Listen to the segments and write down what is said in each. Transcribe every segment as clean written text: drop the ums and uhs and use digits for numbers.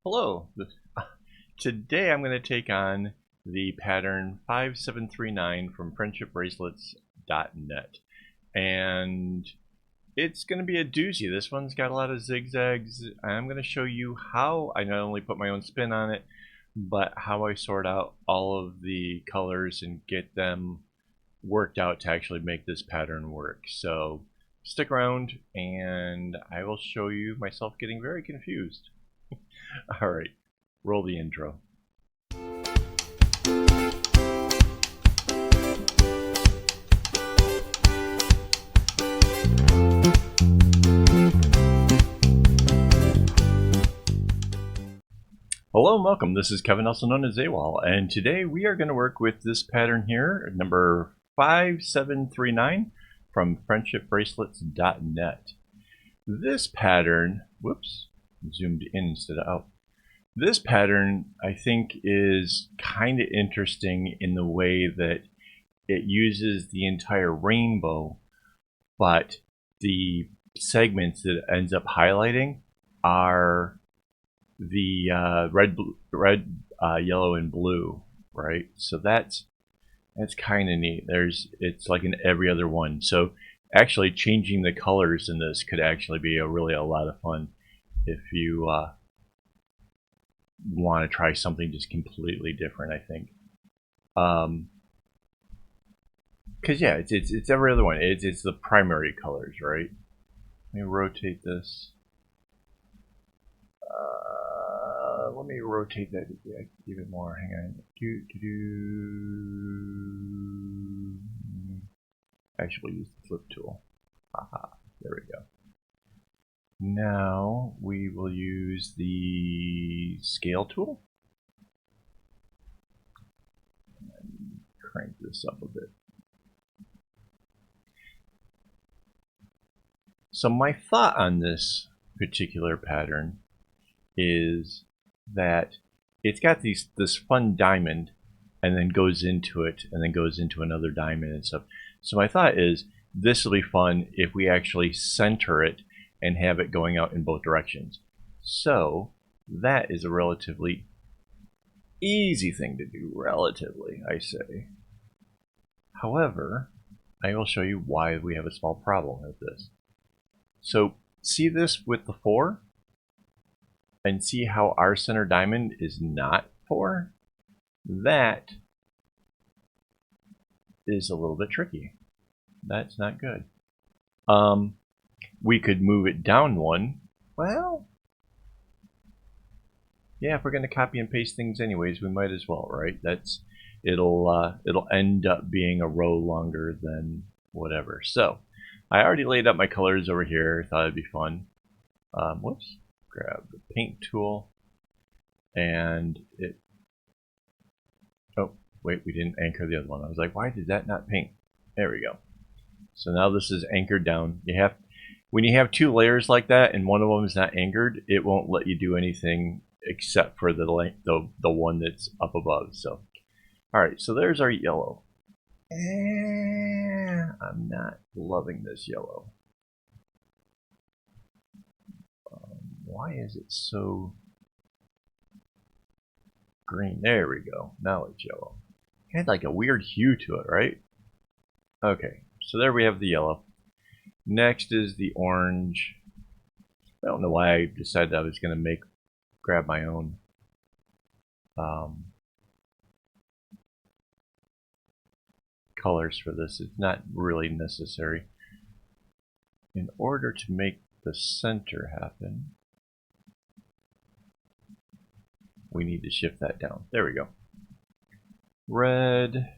Hello. Today I'm going to take on the pattern 5739 from friendshipbracelets.net. And it's going to be a doozy. This one's got a lot of zigzags. I'm going to show you how I not only put my own spin on it, but how I sort out all of the colors and get them worked out to actually make this pattern work. So stick around and I will show you myself getting very confused. Alright, roll the intro. Hello and welcome. This is Kevin, also known as AKAAWOL, and today we are going to work with this pattern here, number 5739 from friendshipbracelets.net. This pattern, whoops, zoomed in instead of out. This pattern, I think, is kind of interesting in the way that it uses the entire rainbow, but the segments that it ends up highlighting are the red, yellow, and blue, right? So that's kind of neat. It's like in every other one. So actually changing the colors in this could actually be really a lot of fun if you want to try something just completely different, I think. Because yeah, it's every other one. It's the primary colors, right? Let me rotate this. Let me rotate that even more. Hang on. Actually, use the flip tool. Haha. There we go. Now we will use the scale tool and crank this up a bit. So my thought on this particular pattern is that it's got this fun diamond and then goes into it and then goes into another diamond and stuff. So my thought is this will be fun if we actually center it and have it going out in both directions. So that is a relatively easy thing to do, relatively, I say. However, I will show you why we have a small problem with this. So see this with the 4? And see how our center diamond is not 4? That is a little bit tricky. That's not good. We could move it down 1. Well, yeah, if we're going to copy and paste things anyways, we might as well, right? It'll end up being a row longer than whatever. So I already laid out my colors over here. Thought it'd be fun. Whoops. Grab the paint tool and it. Oh, wait, we didn't anchor the other one. I was like, why did that not paint? There we go. So now this is anchored down. When you have 2 layers like that and one of them is not anchored, it won't let you do anything except for the one that's up above. So, all right, so there's our yellow. I'm not loving this yellow. Why is it so green? There we go. Now it's yellow. It had like a weird hue to it, right? Okay, so there we have the yellow. Next is the orange. I don't know why I decided I was going to grab my own colors for this. It's not really necessary. In order to make the center happen, we need to shift that down. There we go. Red.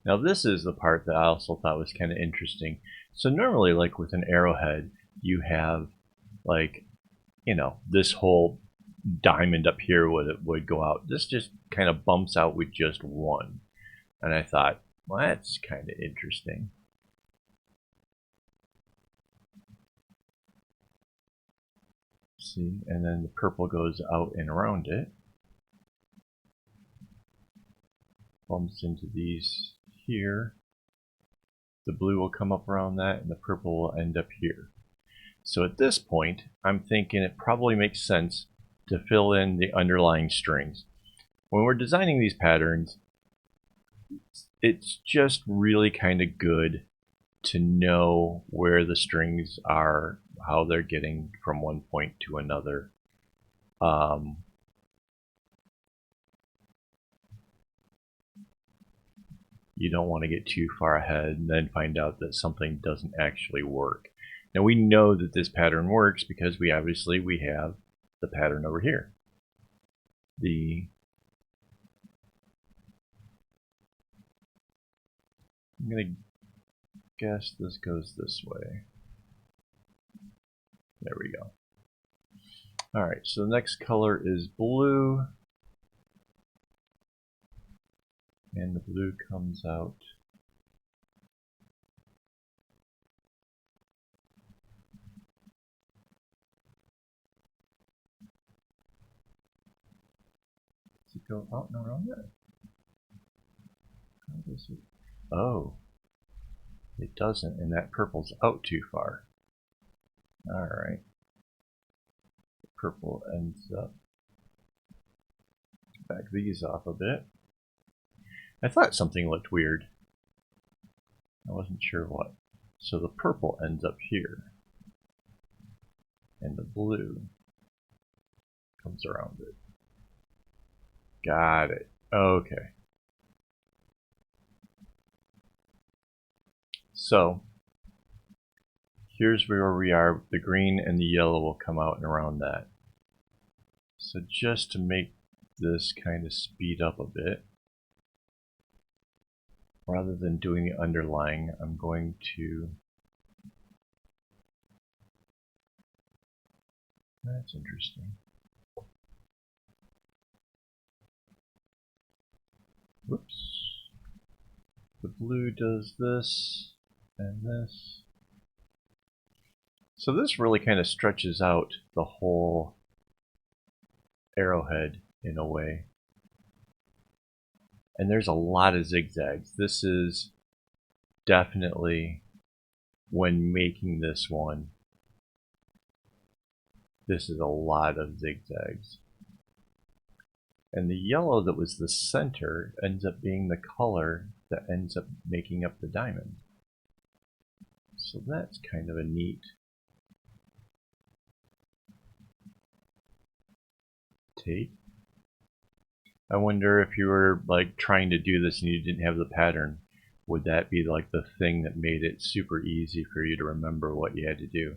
Now this is the part that I also thought was kind of interesting. So normally, like with an arrowhead, you have like, this whole diamond up here would go out. This just kind of bumps out with just one. And I thought, well, that's kind of interesting. See, and then the purple goes out and around it. Bumps into these here. the blue will come up around that, and the purple will end up here. So at this point, I'm thinking it probably makes sense to fill in the underlying strings. When we're designing these patterns, it's just really kind of good to know where the strings are, how they're getting from one point to another. You don't want to get too far ahead and then find out that something doesn't actually work. Now we know that this pattern works because we have the pattern over here. I'm going to guess this goes this way. There we go. Alright, so the next color is blue. And the blue comes out does it go out and around there? How does it? Oh, it doesn't, and that purple's out too far. Alright. The purple ends up. Back these off a bit. I thought something looked weird. I wasn't sure what. So the purple ends up here. And the blue comes around it. Got it. Okay. So here's where we are. The green and the yellow will come out and around that. So just to make this kind of speed up a bit, rather than doing the underlying, I'm going to... That's interesting. Whoops. The blue does this and this. So this really kind of stretches out the whole arrowhead in a way. And there's a lot of zigzags. This is definitely, when making this one, this is a lot of zigzags. And the yellow that was the center ends up being the color that ends up making up the diamond. So that's kind of a neat take. I wonder if you were like trying to do this and you didn't have the pattern, would that be like the thing that made it super easy for you to remember what you had to do?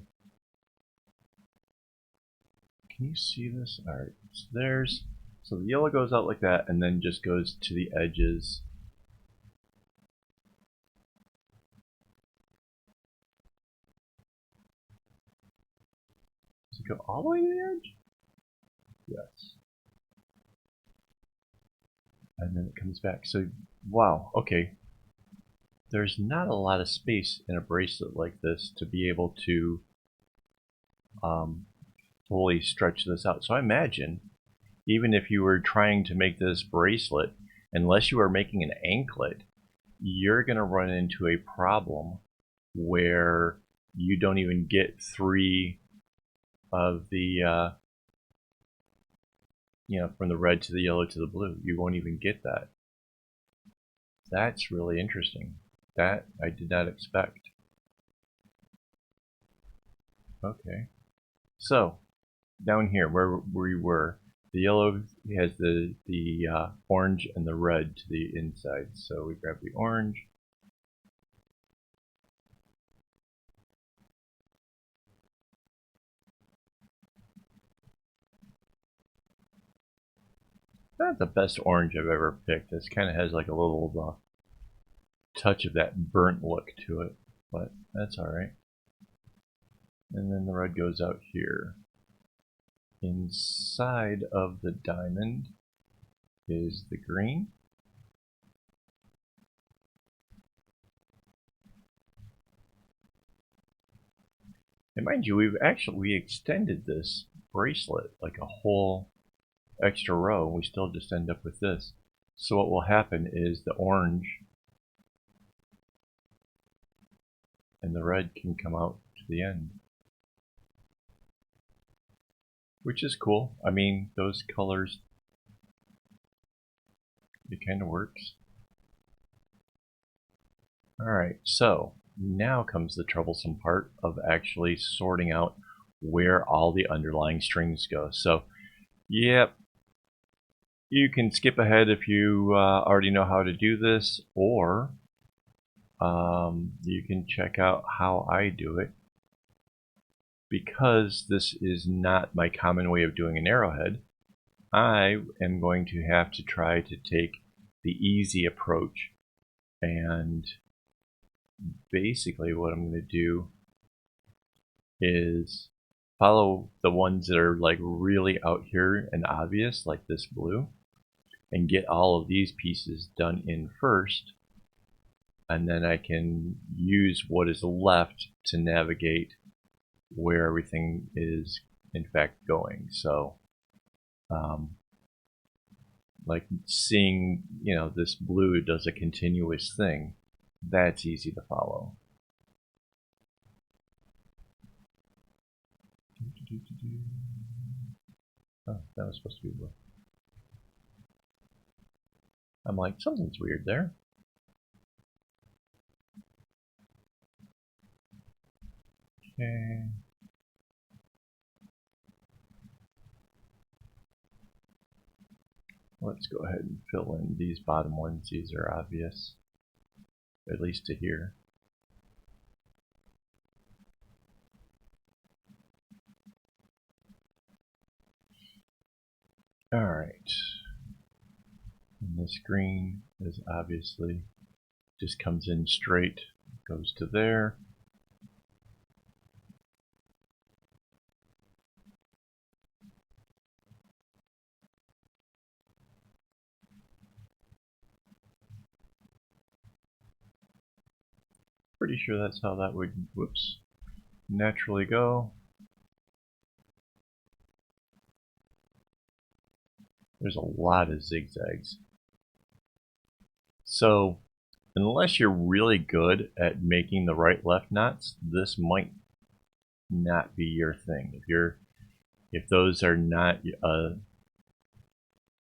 Can you see this? Alright, so the yellow goes out like that and then just goes to the edges. Does it go all the way to the edge? Yes. And then it comes back. So, wow, okay. There's not a lot of space in a bracelet like this to be able to fully stretch this out. So I imagine, even if you were trying to make this bracelet, unless you are making an anklet, you're going to run into a problem where you don't even get 3 of the from the red to the yellow to the blue. You won't even get that. That's really interesting. That I did not expect. Okay. So, down here where we were, the yellow has the orange and the red to the inside. So we grab the orange. Not the best orange I've ever picked. This kind of has like a little touch of that burnt look to it, but that's alright. And then the red goes out here. Inside of the diamond is the green. And mind you, we extended this bracelet like a whole extra row. We still just end up with this. So what will happen is the orange and the red can come out to the end, which is cool. I mean, those colors, it kind of works. Alright, so now comes the troublesome part of actually sorting out where all the underlying strings go. So, yep, you can skip ahead if you already know how to do this, or you can check out how I do it. Because this is not my common way of doing an arrowhead, I am going to have to try to take the easy approach, and basically what I'm going to do is follow the ones that are like really out here and obvious, like this blue, and get all of these pieces done in first, and then I can use what is left to navigate where everything is in fact going. So like seeing, you know, this blue does a continuous thing, that's easy to follow. Oh, that was supposed to be blue. I'm like, something's weird there. Okay. Let's go ahead and fill in these bottom ones. These are obvious, at least to here. Alright. And this green is obviously just comes in straight, goes to there. Pretty sure that's how that would, whoops, naturally go. There's a lot of zigzags. So unless you're really good at making the right left knots, this might not be your thing. If those are not you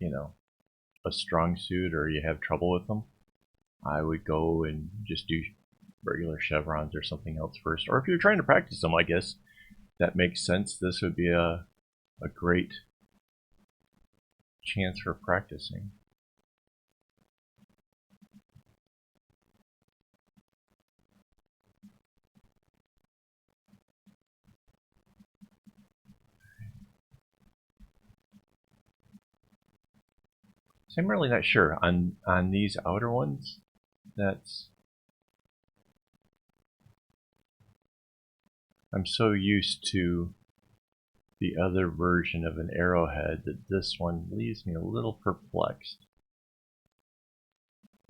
know, a strong suit, or you have trouble with them, I would go and just do regular chevrons or something else first. Or if you're trying to practice them, I guess that makes sense. This would be a great chance for practicing. So I'm really not sure on these outer ones. I'm so used to the other version of an arrowhead that this one leaves me a little perplexed.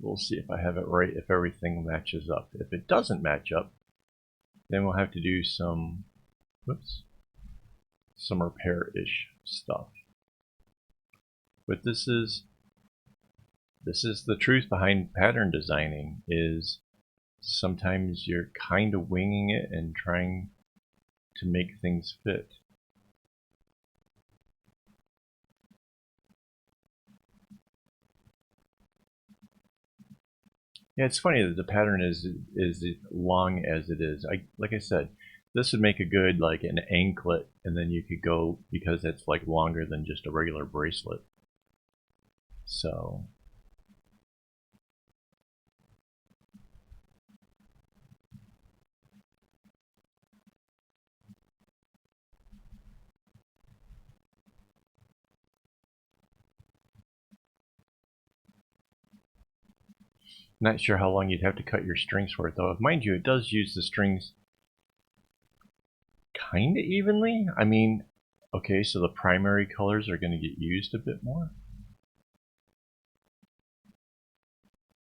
We'll see if I have it right, if everything matches up. If it doesn't match up, then we'll have to do some, whoops, some repair-ish stuff. But this is the truth behind pattern designing, is sometimes you're kind of winging it and trying to make things fit. Yeah, it's funny that the pattern is as long as it is. Like I said, this would make a good like an anklet, and then you could go, because it's like longer than just a regular bracelet. So not sure how long you'd have to cut your strings for it, though. Mind you, it does use the strings kind of evenly. I mean, okay, so the primary colors are going to get used a bit more,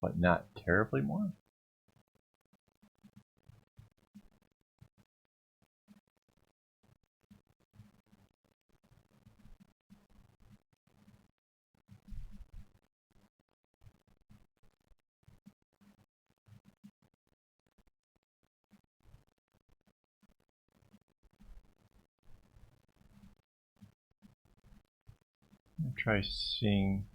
but not terribly more. try seeing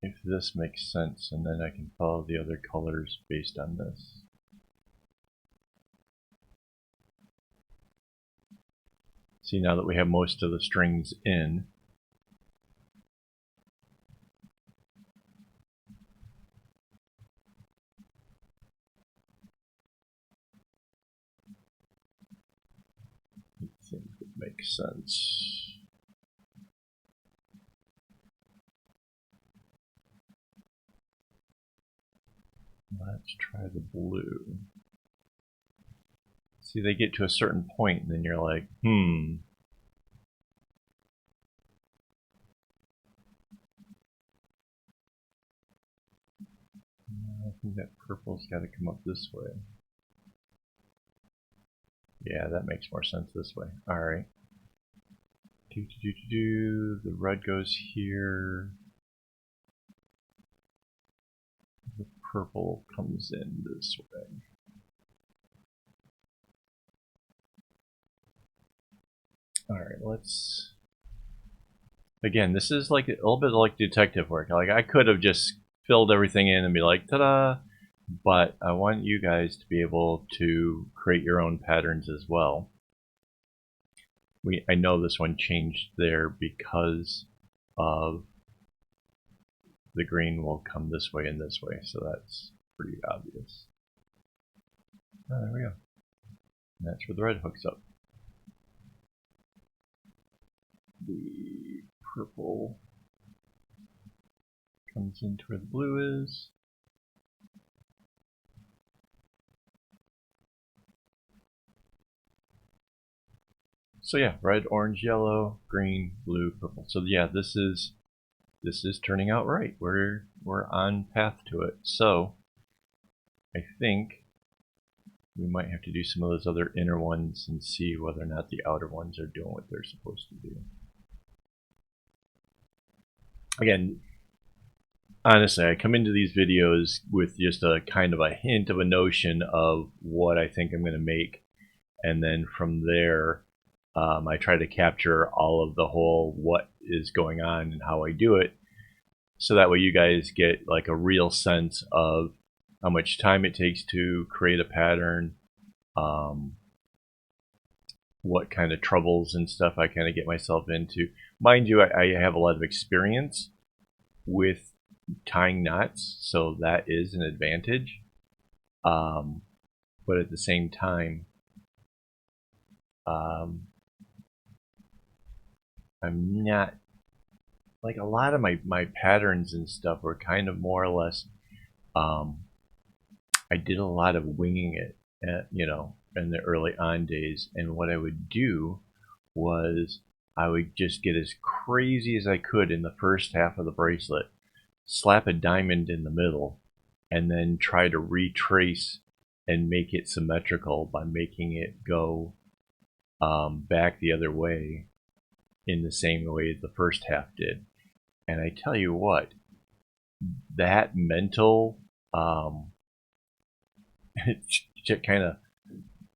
if this makes sense, and then I can follow the other colors based on this. See, now that we have most of the strings in, I think it makes sense. Let's try the blue. See, they get to a certain point, and then you're like, I think that purple's got to come up this way. Yeah, that makes more sense this way. Alright. The red goes here. The purple comes in this way. Alright, let's... Again, this is like a little bit like detective work. Like, I could have just filled everything in and be like, ta-da! But I want you guys to be able to create your own patterns as well. I know this one changed there because of the green will come this way and this way, so that's pretty obvious. Oh, there we go. And that's where the red hooks up. The purple comes into where the blue is. So yeah, red, orange, yellow, green, blue, purple. So yeah, this is turning out right. We're on path to it. So I think we might have to do some of those other inner ones and see whether or not the outer ones are doing what they're supposed to do. Again, honestly, I come into these videos with just a kind of a hint of a notion of what I think I'm going to make, and then from there I try to capture all of the whole what is going on and how I do it, so that way you guys get like a real sense of how much time it takes to create a pattern, what kind of troubles and stuff I kind of get myself into. Mind you, I have a lot of experience with tying knots, so that is an advantage. But at the same time, I'm not, like, a lot of my patterns and stuff were kind of more or less, I did a lot of winging it, you know, in the early on days. And what I would do was I would just get as crazy as I could in the first half of the bracelet, slap a diamond in the middle, and then try to retrace and make it symmetrical by making it go back the other way in the same way the first half did. And I tell you what, that mental kind of,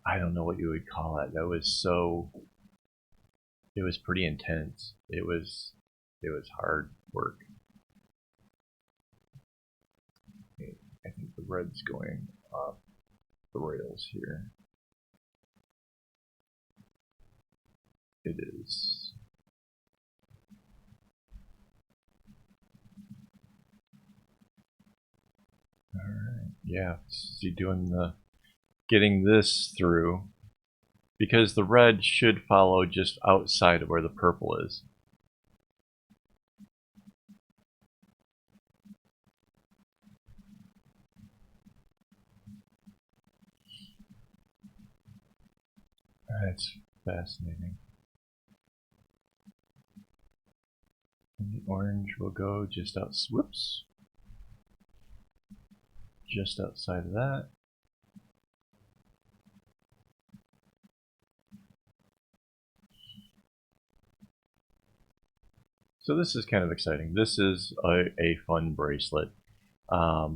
I don't know what you would call it. That was so, it was pretty intense. It was hard work. I think the red's going off the rails here. It is. Alright, yeah, see, getting this through, because the red should follow just outside of where the purple is. That's fascinating. And the orange will go just out, whoops, just outside of that. So this is kind of exciting. This is a fun bracelet. A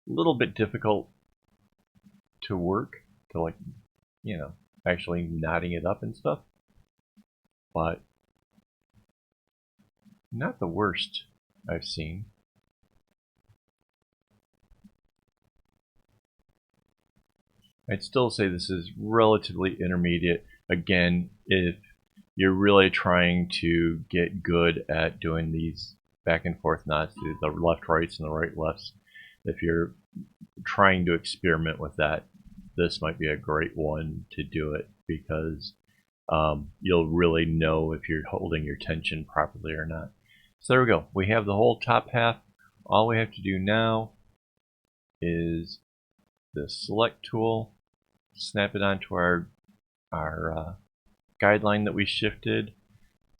little bit difficult to work, to, like, you know, actually knotting it up and stuff. But Not the worst I've seen. I'd still say this is relatively intermediate. Again, if you're really trying to get good at doing these back and forth knots, the left rights and the right lefts, if you're trying to experiment with that, this might be a great one to do it, because you'll really know if you're holding your tension properly or not. So there we go. We have the whole top half. All we have to do now is the select tool, snap it onto our guideline that we shifted.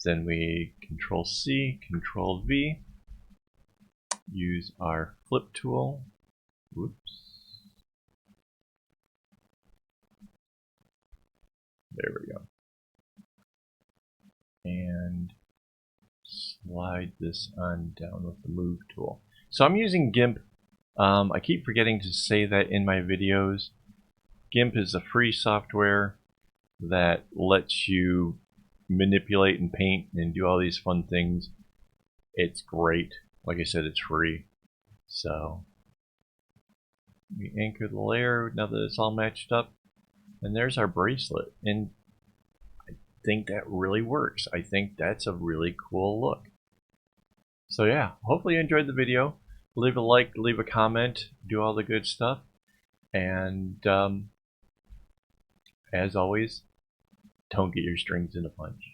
Then we Control C, Control V, use our flip tool. Whoops. There we go. And slide this on down with the move tool. So I'm using GIMP. I keep forgetting to say that in my videos. GIMP is a free software that lets you manipulate and paint and do all these fun things. It's great. Like I said, it's free. So we anchor the layer now that it's all matched up, and there's our bracelet. And I think that really works. I think that's a really cool look. So yeah, hopefully you enjoyed the video. Leave a like, leave a comment, do all the good stuff. And as always, don't get your strings in a bunch.